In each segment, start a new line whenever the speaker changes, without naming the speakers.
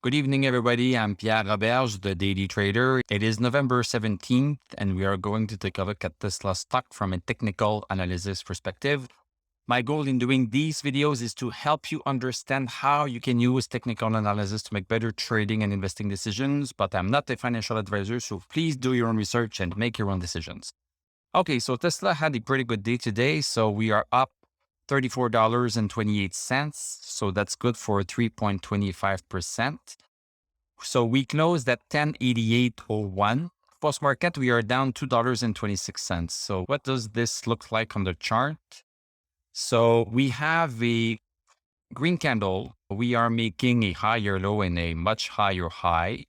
Good evening, everybody. I'm Pierre Roberge, the Daily Trader. It is November 17th, and we are going to take a look at Tesla stock from a technical analysis perspective. My goal in doing these videos is to help you understand how you can use technical analysis to make better trading and investing decisions, but I'm not a financial advisor, so please do your own research and make your own decisions. Okay, so Tesla had a pretty good day today, so we are up $34.28. So that's good for 3.25%. So we closed at 1088.01. Post market, we are down $2.26. So what does this look like on the chart? So we have a green candle. We are making a higher low and a much higher high.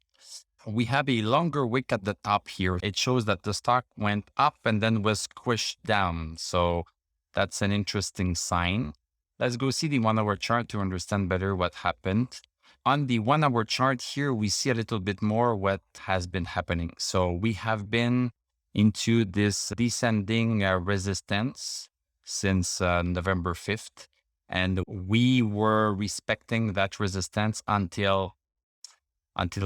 We have a longer wick at the top here. It shows that the stock went up and then was squished down. So that's an interesting sign. Let's go see the 1 hour chart to understand better what happened. On the 1 hour chart here, we see a little bit more what has been happening. So we have been into this descending resistance since November 5th. And we were respecting that resistance until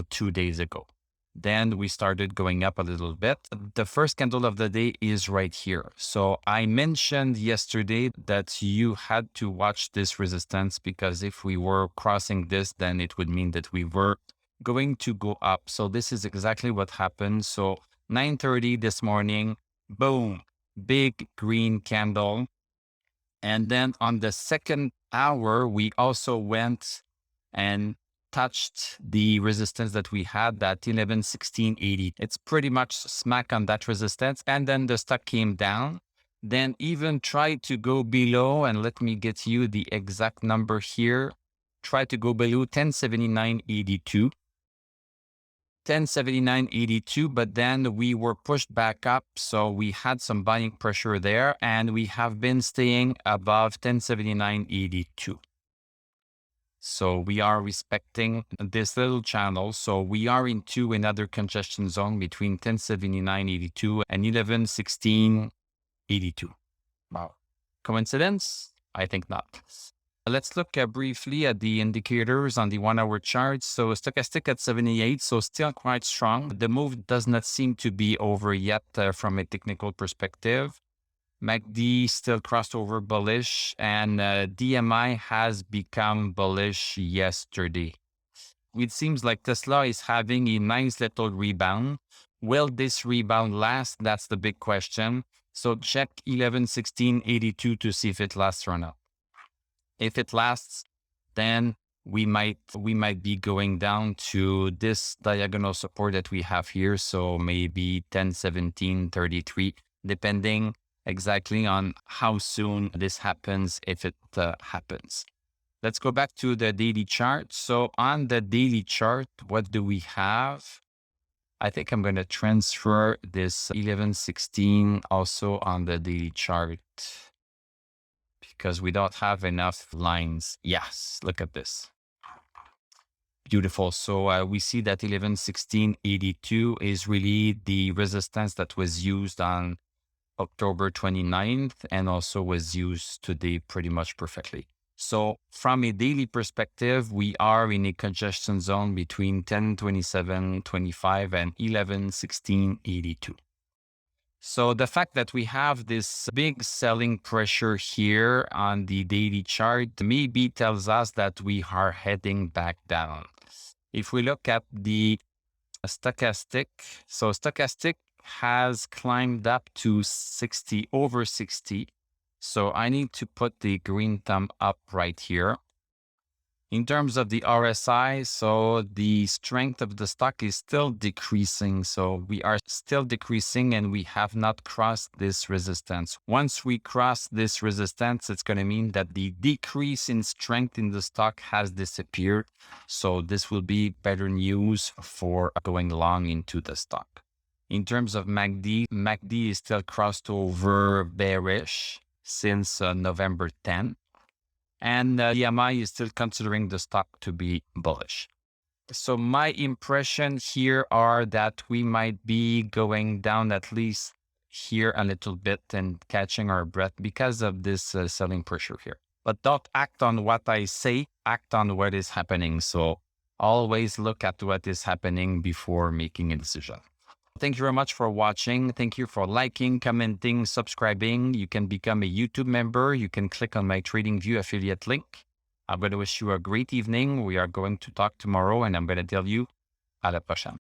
2 days ago. Then we started going up a little bit. The first candle of the day is right here. So I mentioned yesterday that you had to watch this resistance because if we were crossing this, then it would mean that we were going to go up. So this is exactly what happened. So 9:30 this morning, boom, big green candle. And then on the second hour, we also went and touched the resistance that we had, that 1116.80. It's pretty much smack on that resistance. And then the stock came down, then even tried to go below. And let me get you the exact number here. Try to go below 1079.82. 1079.82, but then we were pushed back up. So we had some buying pressure there and we have been staying above 1079.82. So we are respecting this little channel. So we are into another congestion zone between 1079.82 and 1116.82. Wow. Coincidence? I think not. Let's look briefly at the indicators on the 1 hour chart. So stochastic at 78, so still quite strong. The move does not seem to be over yet from a technical perspective. MACD still crossed over bullish, and DMI has become bullish yesterday. It seems like Tesla is having a nice little rebound. Will this rebound last? That's the big question. So check 1116.82 to see if it lasts or not. If it lasts, then we might be going down to this diagonal support that we have here. So maybe 1017.33, depending exactly on how soon this happens, if it happens. Let's go back to the daily chart. So on the daily chart, what do we have? I think I'm going to transfer this 1116 also on the daily chart because we don't have enough lines. Yes, look at this. Beautiful. So we see that 1116.82 is really the resistance that was used on October 29th and also was used today pretty much perfectly. So from a daily perspective, we are in a congestion zone between 1027.25 and 1116.82. So the fact that we have this big selling pressure here on the daily chart maybe tells us that we are heading back down. If we look at the stochastic, so stochastic has climbed up to 60, over 60. So I need to put the green thumb up right here. In terms of the RSI, so the strength of the stock is still decreasing. So we are still decreasing and we have not crossed this resistance. Once we cross this resistance, it's going to mean that the decrease in strength in the stock has disappeared. So this will be better news for going long into the stock. In terms of MACD is still crossed over bearish since November 10th. And DMI is still considering the stock to be bullish. So my impression here are that we might be going down at least here a little bit and catching our breath because of this selling pressure here. But don't act on what I say, act on what is happening. So always look at what is happening before making a decision. Thank you very much for watching. Thank you for liking, commenting, subscribing. You can become a YouTube member. You can click on my TradingView affiliate link. I'm going to wish you a great evening. We are going to talk tomorrow, and I'm going to tell you à la prochaine.